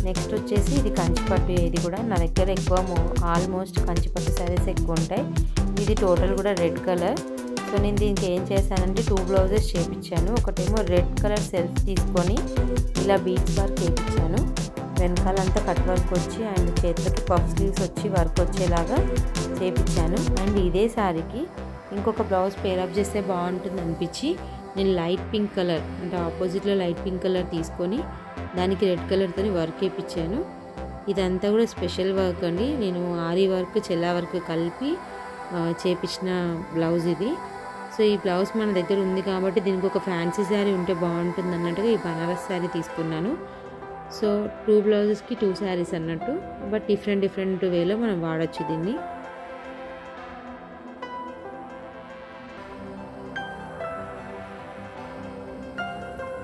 Next వచ్చేసి ఇది కంచిపట్టు. ఇది కూడా నా దగ్గర ఎక్కువ ఆల్మోస్ట్ కంచిపట్టు శారీస్ ఎక్కువ ఉంటాయి. ఇది టోటల్ కూడా రెడ్ కలర్. సో నేను దీనికి ఏం చేశానంటే 2 బ్లౌజెస్ చేయించాను. ఒకటేమో రెడ్ కలర్ సెల్ఫ్ తీసుకొని ఇలా బీట్స్ వర్క్ చేయించాను. వెనకాలంతా కట్ వర్క్ వచ్చి అండ్ చేతులకి పఫ్ స్లీవ్స్ వచ్చి వర్క్ వచ్చేలాగా చేయించాను. అండ్ ఇదే శారీకి ఇంకొక బ్లౌజ్ పేరప్ చేస్తే బాగుంటుంది అనిపించి నేను లైట్ పింక్ కలర్ అంటే ఆపోజిట్లో లైట్ పింక్ కలర్ తీసుకొని దానికి రెడ్ కలర్తో వర్క్ వేయించాను. ఇదంతా కూడా స్పెషల్ వర్క్ అండి. నేను ఆరి వర్క్ చెల్లా వర్క్ కలిపి చేయించిన బ్లౌజ్ ఇది. సో ఈ బ్లౌజ్ మన దగ్గర ఉంది కాబట్టి దీనికి ఒక ఫ్యాన్సీ శారీ ఉంటే బాగుంటుంది అన్నట్టుగా ఈ బనారస్ శారీ తీసుకున్నాను. సో 2 బ్లౌజెస్కి 2 శారీస్ అన్నట్టు, బట్ డిఫరెంట్ వేలో మనం వాడచ్చు దీన్ని.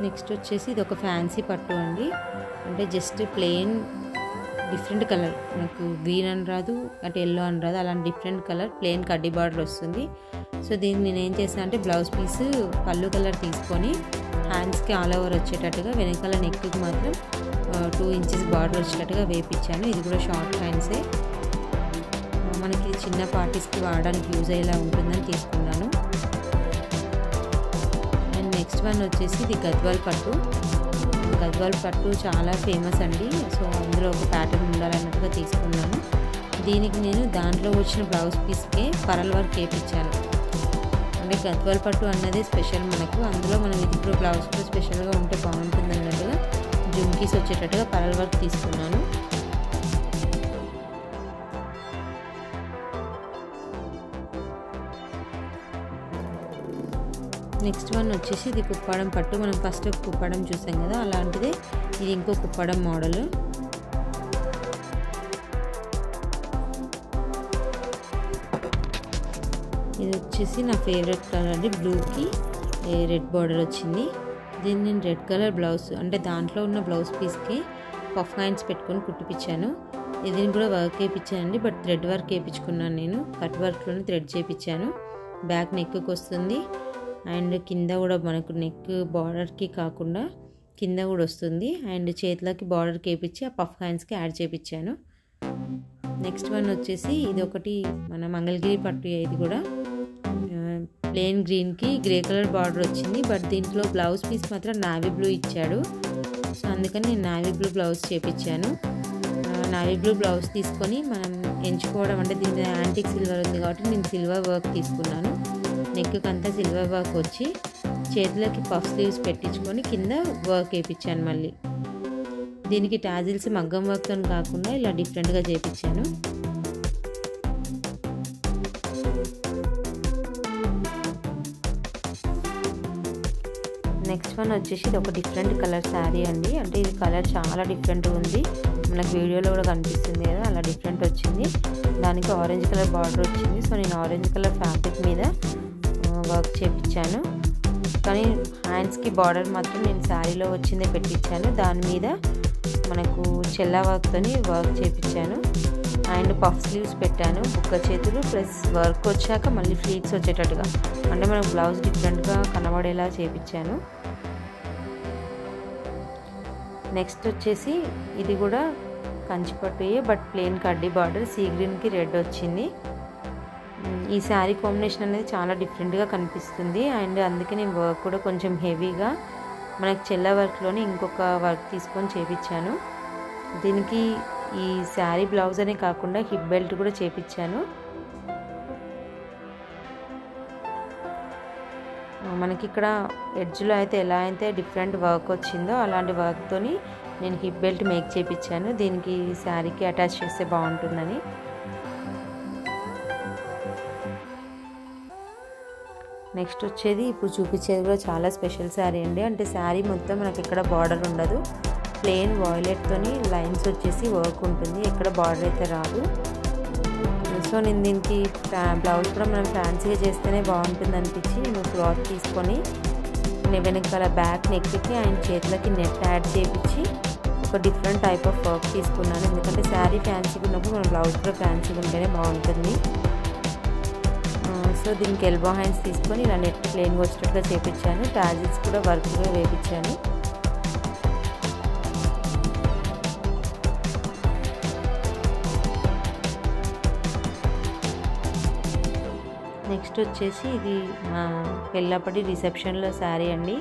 నెక్స్ట్ వచ్చేసి ఇది ఒక ఫ్యాన్సీ పట్టు అండి. అంటే జస్ట్ ప్లెయిన్ డిఫరెంట్ కలర్, నాకు గ్రీన్ అని రాదు అంటే ఎల్లో అని రాదు, అలాంటి డిఫరెంట్ కలర్ ప్లెయిన్ కడ్డీ బార్డర్ వస్తుంది. సో దీన్ని నేను ఏం చేశాను అంటే బ్లౌజ్ పీస్ పళ్ళు కలర్ తీసుకొని హ్యాండ్స్కి ఆల్ ఓవర్ వచ్చేటట్టుగా వెనకాల నెక్కి మాత్రం 2 ఇంచెస్ బార్డర్ వచ్చేటట్టుగా వేయించాను. ఇది కూడా షార్ట్ హ్యాండ్సే, మనకి చిన్న పార్టీస్కి వాడడానికి యూజ్ అయ్యేలా ఉంటుందని తీసుకున్నాను. అండ్ నెక్స్ట్ వన్ వచ్చేసి ఇది గద్వాల్ పట్టు. గద్వాల్ పట్టు చాలా ఫేమస్ అండి. సో అందులో ఒక ప్యాటర్న్ ఉండాలన్నట్టుగా తీసుకున్నాను. దీనికి నేను దాంట్లో వచ్చిన బ్లౌజ్ పీస్కే పరల్ వర్క్ వేయించాను. అంటే గద్వాల్ పట్టు అన్నది స్పెషల్ మనకు, అందులో మనం ఇది కూడా బ్లౌజ్ కూడా స్పెషల్గా ఉంటే బాగుంటుంది అన్నట్టుగా జుమ్కీస్ వచ్చేటట్టుగా పరల్ వర్క్ తీసుకున్నాను. నెక్స్ట్ వన్ వచ్చేసి ఇది కుప్పాడం పట్టు. మనం ఫస్ట్ కుప్పాడం చూసాం కదా, అలాంటిదే ఇది ఇంకో కుప్పాడం మోడల్. ఇది వచ్చేసి నా ఫేవరెట్ కలర్ అండి, బ్లూకి రెడ్ బార్డర్ వచ్చింది. దీన్ని నేను రెడ్ కలర్ బ్లౌజ్ అంటే దాంట్లో ఉన్న బ్లౌజ్ పీస్కి పఫ్ హ్యాండ్స్ పెట్టుకొని కుట్టిపించాను. దీన్ని కూడా వర్క్ వేయించానండి, బట్ థ్రెడ్ వర్క్ వేయించుకున్నాను. నేను కట్ వర్క్లోనే థ్రెడ్ చేయించాను. బ్యాక్ నెక్కి వస్తుంది అండ్ కింద కూడా మనకు నెక్ బార్డర్కి కాకుండా కింద కూడా వస్తుంది. అండ్ చేతులకి బార్డర్కి వేయించి ఆ పఫ్ హ్యాండ్స్కి యాడ్ చేయించాను. నెక్స్ట్ వన్ వచ్చేసి ఇది ఒకటి మన మంగళగిరి పట్టు. ఇది కూడా ప్లెయిన్ గ్రీన్కి గ్రే కలర్ బార్డర్ వచ్చింది, బట్ దీంట్లో బ్లౌజ్ పీస్ మాత్రం నావీ బ్లూ ఇచ్చాడు. సో అందుకని నేను నావీ బ్లూ బ్లౌజ్ చేయించాను. నావీ బ్లూ బ్లౌజ్ తీసుకొని మనం ఎంచుకోవడం అంటే దీని మీద యాంటిక్ సిల్వర్ ఉంది కాబట్టి నేను సిల్వర్ వర్క్ తీసుకున్నాను. నెక్కి అంతా సిల్వర్ వర్క్ వచ్చి చేతులకి పఫ్ స్లీవ్స్ పెట్టించుకొని కింద వర్క్ వేయించాను. మళ్ళీ దీనికి టాజిల్స్ మగ్గం వర్క్తో కాకుండా ఇలా డిఫరెంట్గా చేయించాను. నెక్స్ట్ వన్ వచ్చేసి ఇది ఒక డిఫరెంట్ కలర్ శారీ అండి. అంటే ఇది కలర్ చాలా డిఫరెంట్ ఉంది, మనకు వీడియోలో కూడా కనిపిస్తుంది కదా, అలా డిఫరెంట్ వచ్చింది. దానికి ఆరెంజ్ కలర్ బార్డర్ వచ్చింది. సో నేను ఆరెంజ్ కలర్ ఫ్యాబ్రిక్ మీద వర్క్ చేయించాను, కానీ హ్యాండ్స్కి బార్డర్ మాత్రం నేను శారీలో వచ్చిందే పెట్టించాను. దాని మీద మనకు చెల్లా వర్క్తో వర్క్ చేయించాను. అండ్ పఫ్ స్లీవ్స్ పెట్టాను, బుక్క చేతులు ప్లస్ వర్క్ వచ్చాక మళ్ళీ ఫ్లీట్స్ వచ్చేటట్టుగా, అంటే మనకు బ్లౌజ్ డిఫరెంట్గా కనబడేలా చేయించాను. నెక్స్ట్ వచ్చేసి ఇది కూడా కంచిపట్టుయే, బట్ ప్లెయిన్ కడ్డీ బార్డర్, సీ గ్రీన్కి రెడ్ వచ్చింది. ఈ శారీ కాంబినేషన్ అనేది చాలా డిఫరెంట్గా కనిపిస్తుంది. అండ్ అందుకే నేను వర్క్ కూడా కొంచెం హెవీగా మనకు చెల్ల వర్క్లోనే ఇంకొక వర్క్ తీసుకొని చేయించాను. దీనికి ఈ శారీ బ్లౌజ్ అనే కాకుండా హిప్ బెల్ట్ కూడా చేయించాను. మనకి ఇక్కడ ఎడ్జ్లో అయితే ఎలా అయితే డిఫరెంట్ వర్క్ వచ్చిందో అలాంటి వర్క్తోని నేను హిప్ బెల్ట్ మేక్ చేయించాను. దీనికి శారీకి అటాచ్ చేస్తే బాగుంటుందని. నెక్స్ట్ వచ్చేది ఇప్పుడు చూపించేది కూడా చాలా స్పెషల్ శారీ అండి. అంటే శారీ మొత్తం మనకి ఎక్కడ బార్డర్ ఉండదు, ప్లెయిన్ వాయిలెట్తోని లైన్స్ వచ్చేసి వర్క్ ఉంటుంది, ఎక్కడ బార్డర్ అయితే రాదు. సో నేను దీనికి బ్లౌజ్ కూడా మనం ఫ్యాన్సీగా చేస్తేనే బాగుంటుంది అనిపించి నేను క్లాత్ తీసుకొని వెనకాల బ్యాక్ నెక్కి అండ్ చేతులకి నెట్ యాడ్ చేయించి ఒక డిఫరెంట్ టైప్ ఆఫ్ వర్క్ తీసుకున్నాను. ఎందుకంటే శారీ ఫ్యాన్సీగా ఉన్నప్పుడు మన బ్లౌజ్ కూడా ఫ్యాన్సీగా ఉంటేనే బాగుంటుంది. సో దీనికి ఎల్బో హ్యాండ్స్ తీసుకొని ఇలా నెట్ ప్లెయిన్గా వచ్చేటట్టుగా చేయించాను. టాజిల్స్ కూడా వర్క్గా వేయించాను. నెక్స్ట్ వచ్చేసి ఇది మా పెళ్ళప్పటి రిసెప్షన్లో శారీ అండి.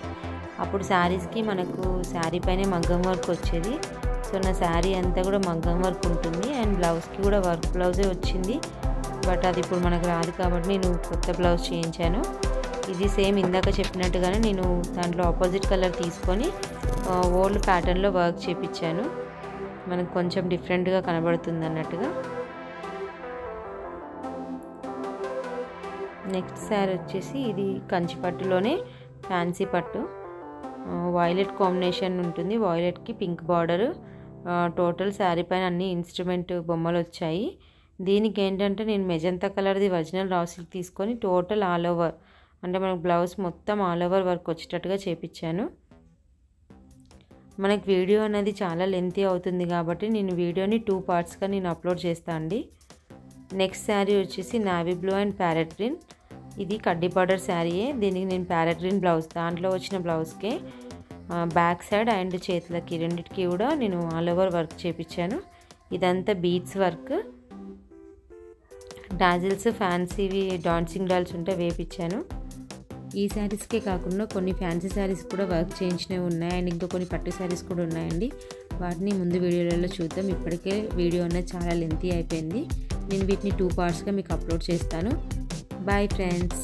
అప్పుడు శారీస్కి మనకు శారీ పైన మగ్గం వర్క్ వచ్చేది. సో నా శారీ అంతా కూడా మగ్గం వర్క్ ఉంటుంది అండ్ బ్లౌజ్కి కూడా వర్క్ బ్లౌజే వచ్చింది. బట్ అది ఇప్పుడు మనకు రాదు కాబట్టి నేను కొత్త బ్లౌజ్ చేయించాను. ఇది సేమ్ ఇందాక చెప్పినట్టుగానే నేను దాంట్లో ఆపోజిట్ కలర్ తీసుకొని ఓల్డ్ ప్యాటర్న్లో వర్క్ చేయించాను. మనకు కొంచెం డిఫరెంట్గా కనబడుతుంది అన్నట్టుగా. నెక్స్ట్ శారీ వచ్చేసి ఇది కంచి పట్టులోనే ఫ్యాన్సీ పట్టు, వైలెట్ కాంబినేషన్ ఉంటుంది. వైలెట్కి పింక్ బార్డర్. టోటల్ శారీ పైన అన్ని ఇన్స్ట్రుమెంట్ బొమ్మలు వచ్చాయి. దీనికి ఏంటంటే నేను మెజంతా కలర్ది ఒరిజినల్ రా సిల్క్ తీసుకొని టోటల్ ఆల్ ఓవర్ అంటే మనకు బ్లౌజ్ మొత్తం ఆల్ ఓవర్ వర్క్ వచ్చేటట్టుగా చేపించాను. మనకు వీడియో అనేది చాలా లెంతీ అవుతుంది కాబట్టి నేను వీడియోని 2 పార్ట్స్గా నేను అప్లోడ్ చేస్తాను అండి. నెక్స్ట్ శారీ వచ్చేసి navy blue and parrot green. ఇది కడ్డీ బార్డర్ శారీయే. దీనికి నేను ప్యారెట్ గ్రీన్ బ్లౌజ్ దాంట్లో వచ్చిన బ్లౌజ్కే బ్యాక్ సైడ్ అండ్ చేతులకి రెండింటికి కూడా నేను ఆల్ ఓవర్ వర్క్ చేపించాను. ఇదంతా బీడ్స్ వర్క్. డాజిల్స్ ఫ్యాన్సీవి డాన్సింగ్ డాల్స్ ఉంటే వేపించాను. ఈ శారీస్కే కాకుండా కొన్ని ఫ్యాన్సీ శారీస్ కూడా వర్క్ చేయించినవి ఉన్నాయి అండ్ ఇంకా కొన్ని పట్టు శారీస్ కూడా ఉన్నాయండి. వాటిని ముందు వీడియోలలో చూద్దాం. ఇప్పటికే వీడియో అనేది చాలా లెంతీ అయిపోయింది. నేను వీటిని 2 పార్ట్స్గా మీకు అప్లోడ్ చేస్తాను. Bye friends.